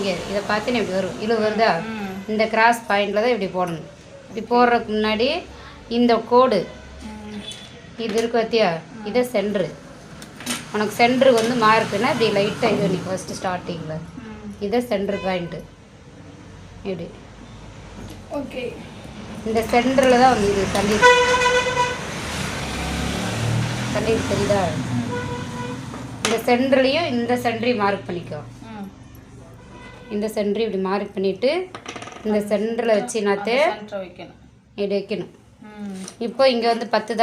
இங்கே இதை பார்த்தீங்கன்னா இப்படி வரும் இழு வருதா இந்த கிராஸ் பாயிண்டில் தான் இப்படி போடணும். இப்படி போடுறதுக்கு முன்னாடி இந்த கோடு இது இருக்கு பார்த்தியா, இதை சென்ட்ரு. உனக்கு சென்ட்ரு வந்து மார்க்குன்னா இப்படி லைட்டாக இது நீ ஃபஸ்ட்டு ஸ்டார்டிங்கில் இதை சென்ட்ரு பாயிண்ட்டு இப்படி. ஓகே, இந்த சென்டரில் தான் வந்து இது தள்ளி தெரியுதா? இந்த சென்டர்லையும் இந்த சென்டரையும் மார்க் பண்ணிக்கோ. இந்த சென்டரை இப்படி மார்க் பண்ணிவிட்டு இந்த சென்டரில் வச்சுனாத்தே இப்படி வைக்கணும். இப்போ இங்கே வந்து 10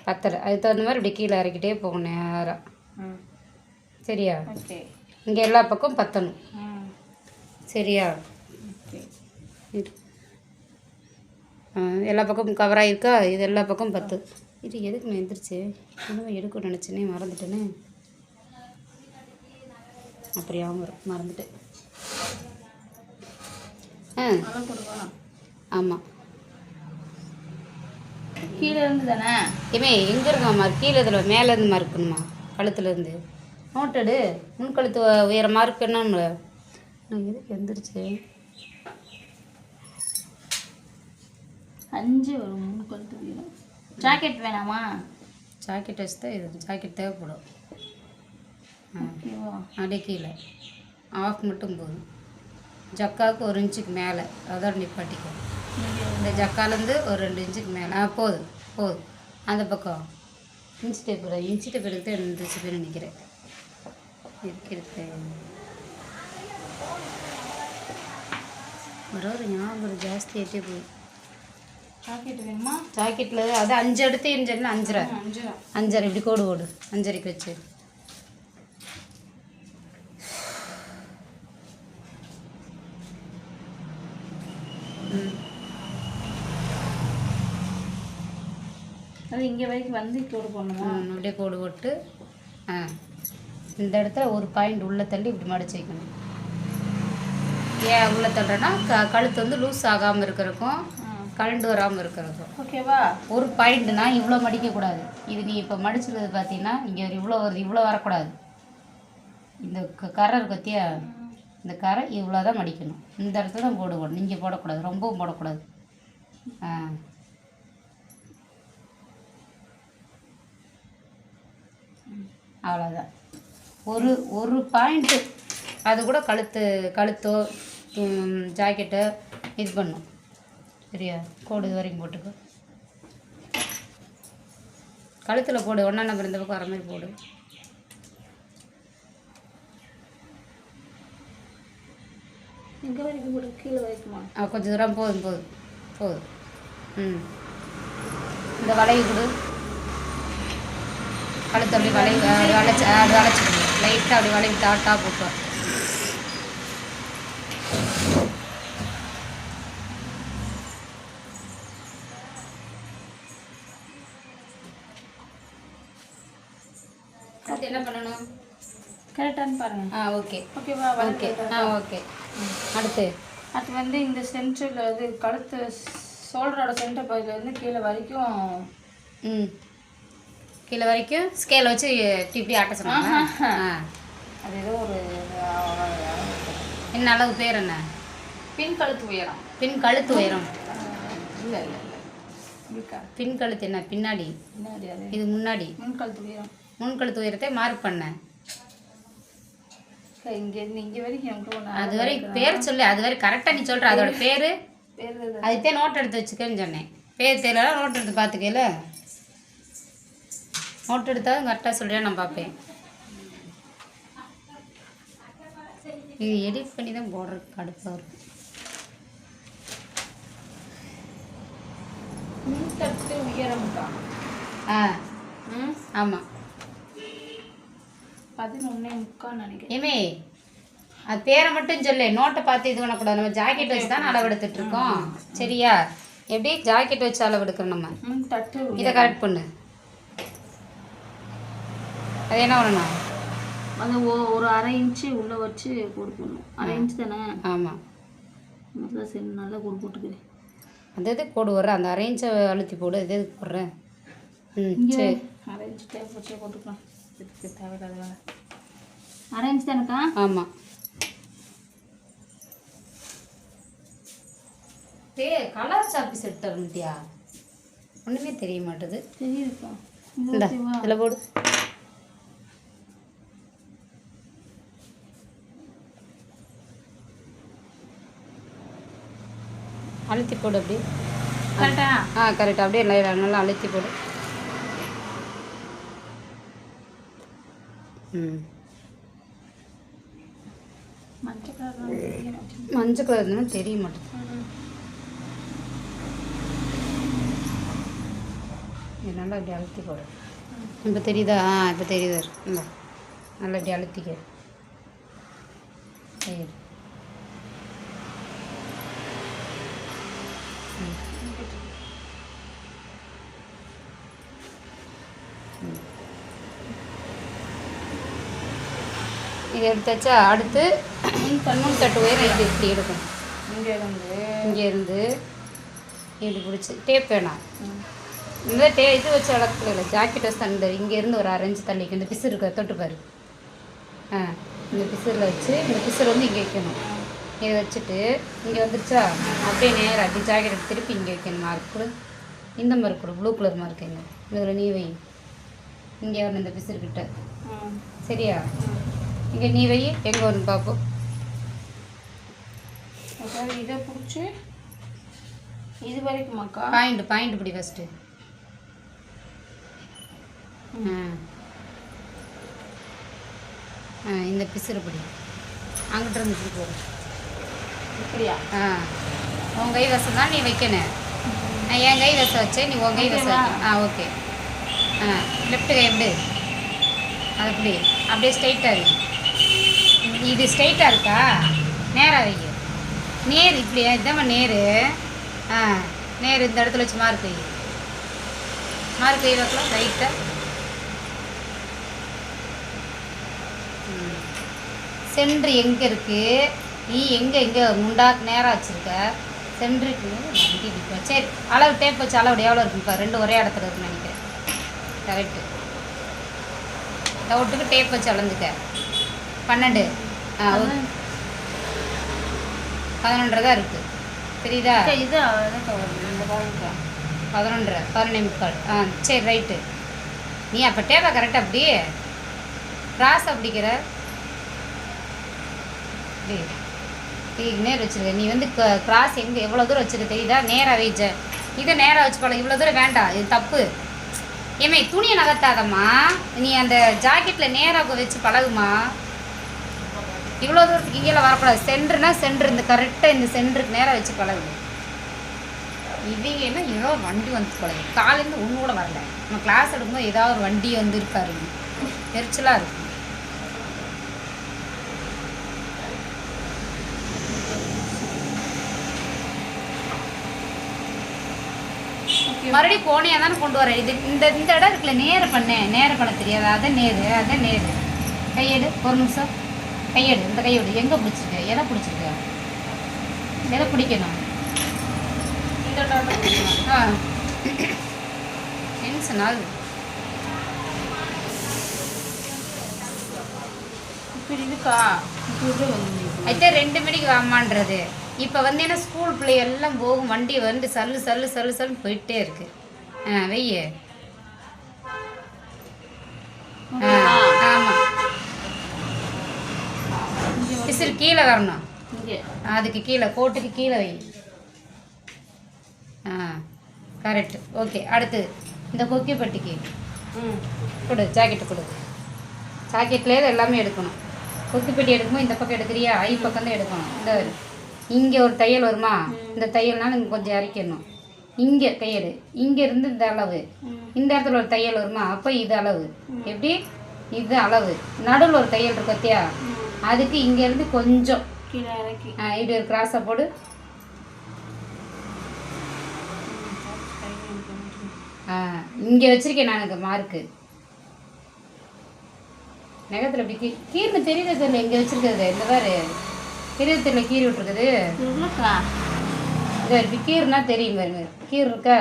பத்தலை, அதுக்கு தகுந்த மாதிரி இப்படி கீழே இறக்கிட்டே போகணும் நேராக. சரியா? இங்கே எல்லா பக்கம் பற்றணும். சரியா? எல்லா பக்கமும் கவர் ஆகிருக்கா? இது எல்லா பக்கம் 10. இது எதுக்கு நான் எந்திரிச்சு இன்னும் எடுக்க நினச்சேனே, மறந்துட்டேனே. அப்படியா மறந்துட்டேன். ஆமாம், கீழே இருந்து தானே இமே எங்கே இருக்காம்மா? கீழே இதில் மேலேருந்து மார்க்கணுமா? கழுத்துலேருந்து நோட்டடு முன் கழுத்து உயர மார்க் என்னன்னு நான் எதுக்கு எந்திரிச்சு 5 வரும். முன் கழுத்து உயரம். ஜாக்கெட் வேணாமா? ஜாக்கெட் வச்சு தான் இது ஜாக்கெட் தேவைப்படும். அப்படியே கீழே ஆஃப் மட்டும் போதும். ஜக்காவுக்கு 1 இன்ச்சுக்கு மேலே அதோட நிப்பாட்டிக்கும். இந்த ஜக்காலேருந்து ஒரு 2 இன்ச்சுக்கு மேலே போதும் போதும். அந்த பக்கம் இன்ச்சு டேப் எடுத்து எந்திரிச்சு போய் நிற்கிறேன். இருக்கு ஒரு ஞாபகம் ஜாஸ்தி ஆகிட்டே போகுது. ஜாக்கெட் வேணுமா? ஜாக்கெட்டில் அது 5 எடுத்து இருந்துச்சுன்னா 5.5 இப்படி கோடு 5.5க்கு வச்சு. அது இங்கே வரைக்கும் வந்து கோடு போடணுமா? அப்படியே கோடு போட்டு இந்த இடத்துல ஒரு பாயிண்ட் உள்ளே தள்ளி இப்படி மடிச்சு வைக்கணும். ஏன் உள்ளே தள்ளுறேன்னா கழுத்து வந்து லூஸ் ஆகாமல் இருக்கிறதுக்கும் கழண்டு வராமல் இருக்கிறதுக்கும். ஓகேவா? ஒரு பாயிண்ட்னா இவ்வளோ மடிக்கக்கூடாது. இது நீ இப்போ மடிச்சுறது பார்த்தீங்கன்னா இங்கே இவ்வளோ வருது, இவ்வளோ வரக்கூடாது. இந்த கரை இருக்கு பற்றியா, இந்த கரை இவ்வளோ தான் மடிக்கணும். இந்த இடத்துல தான் கோடு போடணும். இங்கே போடக்கூடாது, ரொம்பவும் போடக்கூடாது. அவ்வளோதான். ஒரு பாயிண்ட்டு அது கூட கழுத்தோ ஜாக்கெட்டோ இது பண்ணும். சரியா? கோடு இது வரைக்கும் போட்டுக்கோ. கழுத்தில் போடு, 1ஆம் நம்பர் இந்த பக்கம் வர மாதிரி போடு. இங்கே வரைக்கும் போடு, கீழே வரைக்குமா? கொஞ்சம் தூரம் போதும். இந்த வளைவு கொடு. கழுத்து அப்படி வளைச்சிக்கணும். லைட்டாக அப்படி வளைவு டாட்டாக போட்டோம். அடுத்து என்ன பண்ணணும்? கரெக்டானு பாருங்க. ஓகே. ஓகேவா? ஓகே. ஓகே. அடுத்து வந்து இந்த சென்டரில் வந்து கழுத்து ஷோல்டரோட சென்டர் பகுதியிலேருந்து கீழே வரைக்கும் கீழே வரைக்கும் ஸ்கேலை வச்சு இப்படி ஆட்ட சொன்னாங்க. அது ஏதோ ஒரு என்ன அளவு பேர் என்ன? பின் கழுத்து உயரம். பின் கழுத்து உயரம் இல்லை பின் கழுத்து என்ன? பின்னாடி. இது முன்னாடி. முன் கழுத்து உயரம். முன் கழுத்து உயரத்தை மார்க் பண்ணேன். இங்கே வரைக்கும் அது வரைக்கும் பேர் சொல்லு. அது வரை கரெக்டாக நீ சொல்கிற அதோட பேர் அதுக்கே நோட் எடுத்து வச்சுக்கன்னு சொன்னேன். பேர் தெரியல, நோட் எடுத்து பார்த்துக்கல. நோட் எடுத்தாலும் கரெக்டாக சொல்கிறேன், நான் பார்ப்பேன். இது எடிட் பண்ணி தான் போடுறதுக்கு கடுப்பாக இருக்கும். உயரம் ஆமாம் 11.75 நினைக்கிறேன். ஏமே அது பேரை மட்டும் சொல்லு, நோட்டை பார்த்து இது பண்ணக்கூடாது. நம்ம ஜாக்கெட் வச்சு தான் அளவு எடுத்துட்டு இருக்கோம். சரியா? எப்படி ஜாக்கெட் வச்சு அளவு எடுக்கிறோம் நம்ம. இதை கரெக்ட் பண்ணு. அது என்ன பண்ணணும்? அது ஒரு 1/2 இன்ச்சு உள்ளே வச்சு கோடு போடணும். 1/2 இன்ச்சு தானே? ஆமாம். சரி, நல்லா கோடு போட்டுக்கிறேன். அந்த இது கோடு வர்ற அந்த 1/2 இன்ச்சை அழுத்தி போடு. இது எதுக்கு போடுறேன்? சரி, 1/2 இன்ச்சு தேவைப்பட்டே போட்டுக்கலாம். இதுக்கு தேவையில்லாத 1/2 இன்ச்சு தானேக்கா? ஆமாம். கலர் சாப்பீஸ் எடுத்து வந்துட்டியா? ஒன்றுமே தெரிய மாட்டுது. தெரியுதுப்பா. இந்த இதில் போடு. அழுத்தி போடு அப்படி. கரெக்டா? கரெக்டாக அப்படியே நல்லா அழுத்தி போடு. மஞ்சள் கலர் இருந்தாலும் தெரிய மாட்டேங்குது. நல்லா இப்படி அழுத்தி போடு. இப்போ தெரியுதா? இப்போ தெரியுதா? இல்லை நல்லா இப்படி அழுத்திக்க. சரி இது எடுத்தாச்சா? அடுத்து நூல் தட்டு உயரம் இது இப்படி எடுக்கணும். இங்கேருந்து இப்படி பிடிச்சி டேப் வேணாம். இந்த இது வச்சு அளத்துல இல்லை, ஜாக்கெட் வச்சு அந்த இங்கேருந்து ஒரு 6 இன்ச்சு தள்ளிக்கு இந்த பிசு இருக்க தொட்டுப்பாரு. இந்த பிசுரில் வச்சு இந்த பிசுறு வந்து இங்கே வைக்கணும். இதை வச்சுட்டு இங்கே வந்துருச்சா? அப்படியே நேராக அப்படி ஜாக்கெட் எடுத்து திருப்பி இங்கே வைக்கணும். மார்க் கொடு. இந்த மார்க் கொடு, ப்ளூ கலர் மார்க். இங்கே இதில் நீ வை. இங்கே வரணும் இந்த பிசுறுக்கிட்ட. சரியா? இங்கே நீ வை. எங்கே வரணும் பார்ப்போம். இதை பிடிச்சி இது வரைக்குமாக்கா? பாயிண்ட் இப்படி ஃபஸ்ட்டு. இந்த பிசுறு பிடி. அங்கிட்ட இருந்து இப்படி போடும். இப்படியா? உன் கை வசம் தான் நீ வைக்கணும். என் கை வசம் வச்சேன், நீ உன் கை வசம் வைக்க. ஓகே. லெஃப்ட் கை எப்படி? அது அப்படி அப்படியே ஸ்ட்ரைட்டாக வை. இது ஸ்ட்ரைட்டாக இருக்கா? நேராக வை. நேர் இப்படியா? இதாம்மா நேர். நேர் இந்த இடத்துல வச்சு மார்க் வை. மார்க் கை வைக்கலாம் ரைட்டாக. சென்ட்ரு எங்கே இருக்குது? நீ எங்கே முண்டா நேராக வச்சுருக்க? சென்ட்ருக்கு வண்டி நிற்கும். சரி அளவு டேப் வச்சு அளவு எவ்வளோ இருக்குப்பா? 2 ஒரே இடத்துல இருக்குன்னு நினைக்கிறேன். கரெக்டு. டவுட்டுக்கு டேப் வச்சு அளந்துக்க. 12 11 தான் இருக்குது. தெரியுதா? இது 11 11:45. சரி ரைட்டு. நீ அப்போ டேப்பை கரெக்டாக அப்படி கிராஸாக பிடிக்கிற. நேர் வச்சுருக்க. நீ வந்து கிராஸ் எங்கே எவ்வளோ தூரம் வச்சுருக்க தெரியுதா? நேராக வைச்ச. இதை நேராக வச்சு பழக. இவ்வளோ தூரம் வேண்டாம், இது தப்பு. ஏமே துணியை நகர்த்தாதம்மா. நீ அந்த ஜாக்கெட்டில் நேராக வச்சு பழகுமா. இவ்வளோ தூரத்துக்கு இங்கேலாம் வரக்கூடாது. சென்டர்னா சென்டர், இந்த கரெக்டாக இந்த சென்டருக்கு நேராக வச்சு பழகு. இவங்க என்ன ஏதோ ஒரு வண்டி வந்து பழகு. காலேருந்து ஒன்று கூட வரல. நம்ம கிளாஸ் எடுக்கும்போது ஏதாவது ஒரு வண்டி வந்து இருக்காரு. எரிச்சலாக இருக்கும். மறுபடியும் கோணையாக தானே கொண்டு வரேன். இது இந்த இடம் இருக்குல்ல, நேரம் பண்ண தெரியாது. அதான் நேரு. கையெடு ஒரு நிமிஷம். கையெடு. இந்த கையெடு எங்கே பிடிச்சிருக்க? எதை பிடிச்சிருக்க? எதை பிடிக்கணும்? டென்ஷன் ஆகுது. இப்படி இருக்கா? అయితే 2 மணிக்கு வாமான்றது. இப்போ வந்து என்ன ஸ்கூல் பிள்ளை எல்லாம் போகும், வண்டி வந்து சல்லு போயிட்டே இருக்கு. வெய்ய. ஆமாம். பிசிறு கீழே வரணும். அதுக்கு கீழே கோட்டுக்கு கீழே வை. கரெக்டு. ஓகே. அடுத்து இந்த கொக்கி பட்டிக்கு கொடு. ஜாக்கெட்டு கொடு. ஜாக்கெட்லேயே எல்லாமே எடுக்கணும். கொக்கி பெட்டி எடுக்கும்போது இந்த பக்கம் எடுக்கிறியா? ஐ பக்கம் தான் எடுக்கணும். இந்த இங்கே ஒரு தையல் வருமா? இந்த தையல்னால இங்கே கொஞ்சம் இறக்கிடணும். இங்கே தையல் இங்கேருந்து இந்த அளவு, இந்த இடத்துல ஒரு தையல் வருமா? அப்போ இது அளவு. எப்படி? இது அளவு. நடுவில் ஒரு தையல் இருக்கு பார்த்தியா? அதுக்கு இங்கேருந்து கொஞ்சம் கீழே இறக்கி இப்படி ஒரு கிராஸை போடு. இங்கே வச்சுருக்கேன் நான் எனக்கு மார்க்கு. நகத்தில் இப்படி கீர்னு தெரியுறது இல்லை. இங்கே வச்சுருக்கிறது இந்த மாதிரி பெரியத்தில் கீறி விட்டுருக்குது. இது இப்படி கீர்னா தெரியும் பாருங்க. கீர் இருக்கா?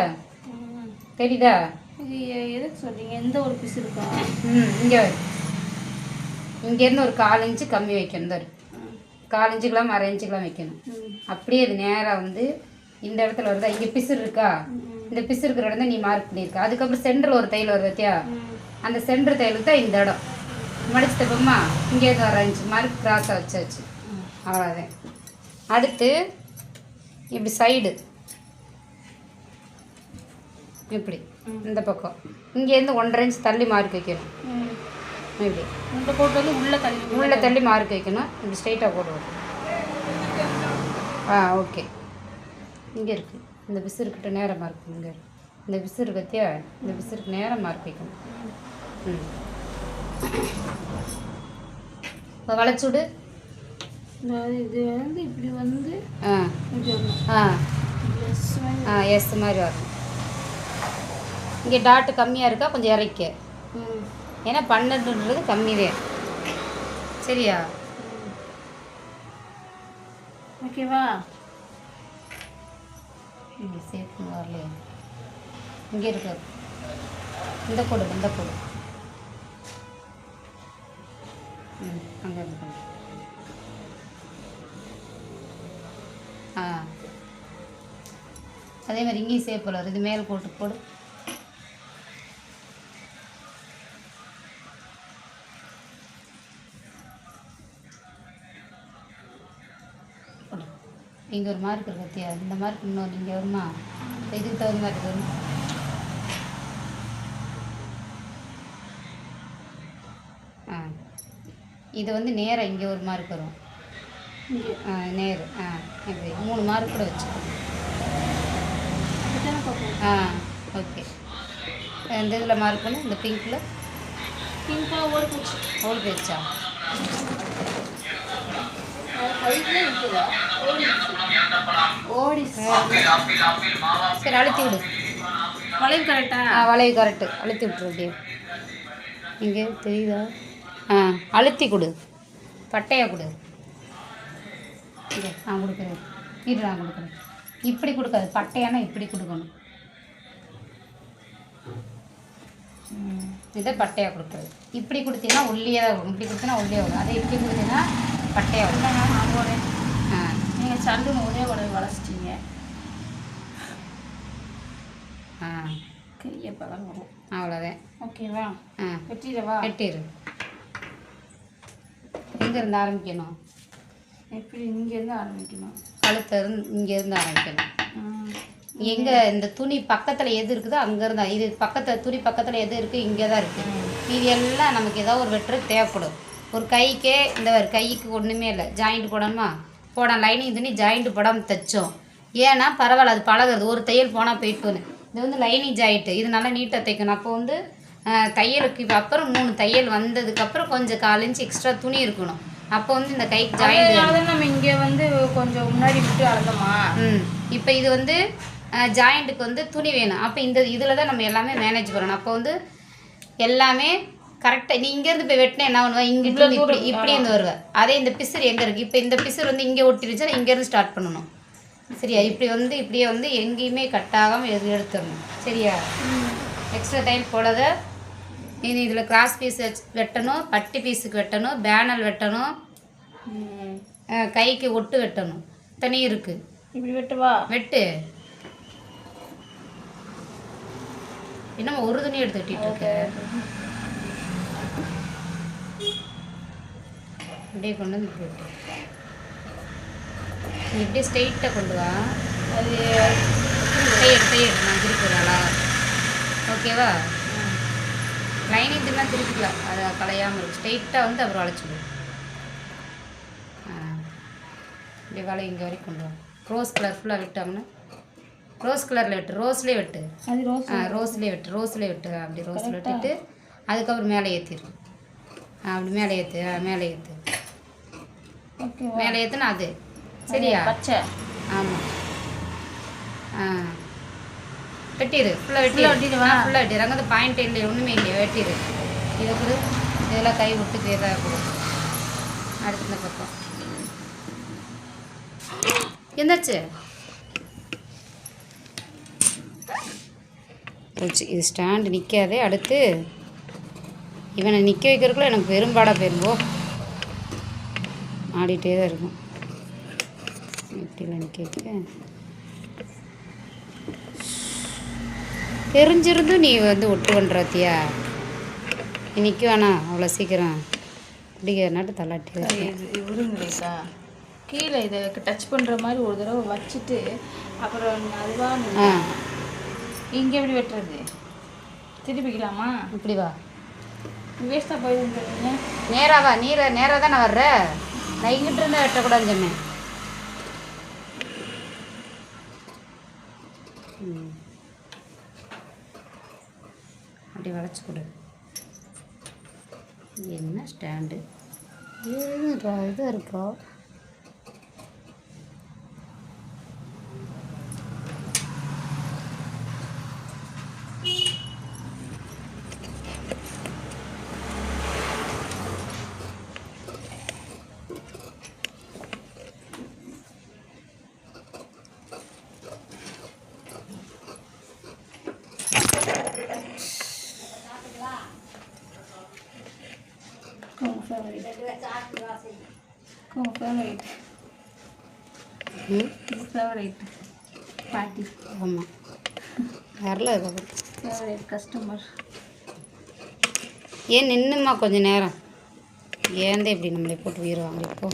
தெரியுதா? இது எதுக்கு சொல்றீங்க? எந்த ஒரு பீஸ் இருக்கா? இங்கே இங்கேருந்து ஒரு 4 இன்ச்சு கம்மி வைக்கணும். 4 இன்ச்சுக்கெல்லாம் 1/2 இன்ச்சுக்கெல்லாம் வைக்கணும். அப்படியே இது நேராக வந்து இந்த இடத்துல வருதா, இங்கே பிசுறு இருக்கா, இந்த பிசுறு இருக்கிற இடம் தான் நீ மார்க் பண்ணியிருக்க. அதுக்கப்புறம் சென்டரில் ஒரு தையல் வருது பார்த்தியா, அந்த சென்டர் தையலுக்கு தான் இந்த இடம் மடிச்சு தப்போமா. இங்கேருந்து வர இருந்துச்சு மார்க் கிராஸாக வச்சாச்சு, அவ்வளோதான். அடுத்து இப்படி சைடு இப்படி இந்த பக்கம் இங்கேருந்து 1.5 இன்ச் தள்ளி மார்க் வைக்கணும். இப்படி இந்த போட்டு வந்து உள்ளே தள்ளி மார்க் வைக்கணும். இப்படி ஸ்ட்ரைட்டாக போடுவோம். ஓகே. இங்கே இருக்குது இந்த பிசுறுக்கிட்ட நேரம் மார்க். இங்கே இந்த பிசுறு பற்றியா, இந்த பிசுறுக்கு நேரம் மார்க் வைக்கணும். இப்போ வளைச்சுடு. இது வந்து இப்படி வந்து எஸ் மாதிரி வரும். இங்கே டாட்டு கம்மியாக இருக்கா, கொஞ்சம் இறைக்க. ஏன்னா 12ன்றது கம்மி தான். சரியா? ஓகேவா? இங்கே சேர்த்து வரலையா, இங்கே இருக்கு இந்த கோடு, இந்த கோடு அங்கே இருக்கு. அதே மாதிரி இங்கேயும் சேப்பில் வரும். இது மேல் போட்டு போடு. இங்கே ஒரு மார்க் இருக்கு பத்தியா, இந்த மார்க் இன்னொரு இங்கே வருமா, இதுக்கு தகுந்த மாதிரி வரும். இது வந்து நேராக இங்கே ஒரு மார்க் வரும். நேரு இப்படி 3 மார்க் கூட வச்சு. ஓகே. இந்த இதில் மார்க் பண்ணு, இந்த பிங்க்கில் ஓடி போயிடுச்சா. சரி அழுத்தி விடு. வளைவு கரெக்டா? வளைவு கரெக்டு. அழுத்தி விட்டுரு. அப்படியே இங்கே தெரியுதா? அழுத்தி கொடு, பட்டையாக கொடு. இங்கே நான் கொடுக்குறேன், இது நான் கொடுக்குறேன். இப்படி கொடுக்காது, பட்டையானா இப்படி கொடுக்கணும். இதை பட்டையாக கொடுக்குறது. இப்படி கொடுத்தீங்கன்னா ஒல்லியாக தான் வரும், இப்படி கொடுத்தீங்கன்னா ஒல்லியாக வரும். அதை இப்படி கொடுத்தீங்கன்னா பட்டையாக வரும். நீங்கள் சண்டுன்னு ஒரே உடனே வளைச்சிட்டீங்க. கையை பழம் வரும். அவ்வளோதான். ஓகேவா? வெட்டிடவா? வெட்டிடு. எங்கேருந்து ஆரம்பிக்கணும்? எப்படி இங்கேருந்து ஆரம்பிக்கணும்? கழுத்திருந்து இங்கேருந்து ஆரம்பிக்கணும். எங்கே இந்த துணி பக்கத்தில் எது இருக்குதோ அங்கேருந்தா. இது பக்கத்தில் துணி பக்கத்தில் எது இருக்குது, இங்கே தான் இருக்குது. இது எல்லாம் நமக்கு ஏதாவது ஒரு வெட்டுறது தேவைப்படும். ஒரு கைக்கே இந்த கைக்கு ஒன்றுமே இல்லை, ஜாயிண்ட் போடணுமா, போட லைனிங் துணி ஜாயிண்ட் போடாமல் தைச்சோம். ஏன்னா பரவாயில்ல, அது பழகிறது. ஒரு தையல் போனால் போயிட்டுன்னு. இது வந்து லைனிங் ஜாயிண்ட்டு, இது நல்லா நீட்டாக தைக்கணும். அப்போ வந்து தையலுக்கு இப்போ அப்புறம் 3 தையல் வந்ததுக்கப்புறம் கொஞ்சம் 1/4 இன்ச் எக்ஸ்ட்ரா துணி இருக்கணும். அப்போ வந்து இந்த கைக்கு ஜாயிண்ட் நம்ம இங்கே வந்து கொஞ்சம் முன்னாடி விட்டு அளந்தோமா. இப்போ இது வந்து ஜாயிண்ட்டுக்கு வந்து துணி வேணும். அப்போ இந்த இதில் தான் நம்ம எல்லாமே மேனேஜ் பண்ணணும். அப்போ வந்து எல்லாமே கரெக்டாக. நீ இங்கேருந்து போய் வெட்டினா என்ன பண்ணுவேன், இங்கிட்டு இப்படி இருந்து வருவேன். அதே இந்த பிசுறு எங்கே இருக்குது, இப்போ இந்த பிசுறு வந்து இங்கே ஒட்டிருச்சா இங்கேருந்து ஸ்டார்ட் பண்ணணும். சரியா? இப்படி வந்து இப்படியே வந்து எங்கேயுமே கட்டாகாமல் எடுத்துடணும். சரியா? எக்ஸ்ட்ரா டைம் போடாத. இனி இதில் கிராஸ் பீஸ் வெட்டணும், பட்டி பீஸுக்கு வெட்டணும், பேனல் வெட்டணும், கைக்கு ஒட்டு வெட்டணும். தனி இருக்குது. இப்படி வெட்டுவா? வெட்டு. இன்னும் ஒரு துணி எடுத்து வெட்டிட்டு இருக்க. அப்படியே கொண்டு வந்து இப்படி வெட்டு. நீ இப்படியே ஸ்ட்ரெயிட்டாக கொண்டு வா. அது தையெடு நான் திருப்பிடுறாளா? ஓகேவா? லைனிங் திரும்ப திருப்பிக்கலாம், அது கலையாமல் இருக்கும். ஸ்ட்ரெயிட்டாக வந்து அப்புறம் வளைச்சிடும். இப்படி வலை இங்கே வரைக்கும் கொண்டு வா. ரோஸ் கலர் ஃபுல்லாக விட்டாங்கன்னா ரோஸ் கலரில் வெட்டு, ரோஸ்லேயே வெட்டு. அது ரோஸ் ரோஸ்லேயே வெட்டு, ரோஸ்லேயே வெட்டு. அப்படி ரோஸில் வெட்டிட்டு அதுக்கப்புறம் மேலே ஏற்றிடும். அப்படி மேலே ஏற்று, மேலே ஏற்று, மேலே ஏற்றுனா அது சரியா? பச்சை. ஆமாம். வெட்டிடு. ஃபுல்லாக வெட்டிடுவா. ஃபுல்லாக வெட்டிடு. அங்கே வந்து பாயிண்ட் இல்லை, ஒன்றுமே இல்லையா, வெட்டிடு. இதை கூட இதெல்லாம் கை விட்டு தேதாக போடும். அடுத்து இந்த பக்கம் எந்தாச்சு போச்சு. இது ஸ்டாண்டு நிற்காதே. அடுத்து இவனை நிற்க வைக்கிறதுக்குள்ள எனக்கு பெரும்பாடாக போயிரும்போ, ஆடிட்டே தான் இருக்கும். இப்படிலாம் நிற்க வைக்க தெரிஞ்சிருந்தும் நீ வந்து ஒட்டு பண்ணுறத்தியா இன்னைக்கு வேணாம் அவ்வளோ சீக்கிரம் பிடிக்கிறனாட்டு தள்ளாட்டி விடுங்களேக்கா கீழே இதை டச் பண்ணுற மாதிரி ஒரு தடவை வச்சுட்டு அப்புறம் அதுவாக இங்கே எப்படி வெட்டுறது திருப்பிக்கலாமா இப்படி வா வேஸ்ட்டாக போயிருந்துங்க நேராக வா நேராக தானே வர்ற நான் இங்கிட்டு இருந்தால் வெட்டக்கூடாதுன்னு சொன்னேன் அப்படி வளைச்சி கொடு என்ன ஸ்டாண்டு இது இருக்கா ஃபேவரைட் பாட்டி ஆமாம் வரல ஃபேவரைட் கஸ்டமர் ஏன் நின்றுமா கொஞ்சம் நேரம் ஏந்தே இப்படி நம்மளை போட்டு உயிடுவாங்க இப்போ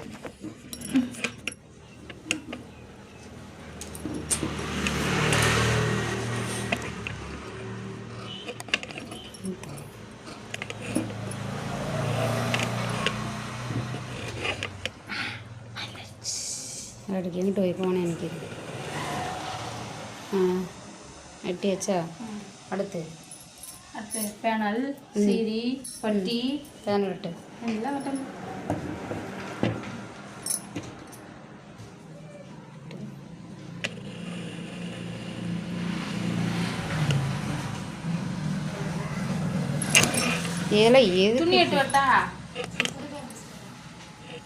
அதுக்கு எங்கிட்ட போய் போனேன் எனக்கு வெட்டியாச்சா அடுத்து பேனல் சீரி பட்டி பேனல் வெட்டு எல்லாம் வெட்டணும் ஏல எது துணி எட்டு வெட்டா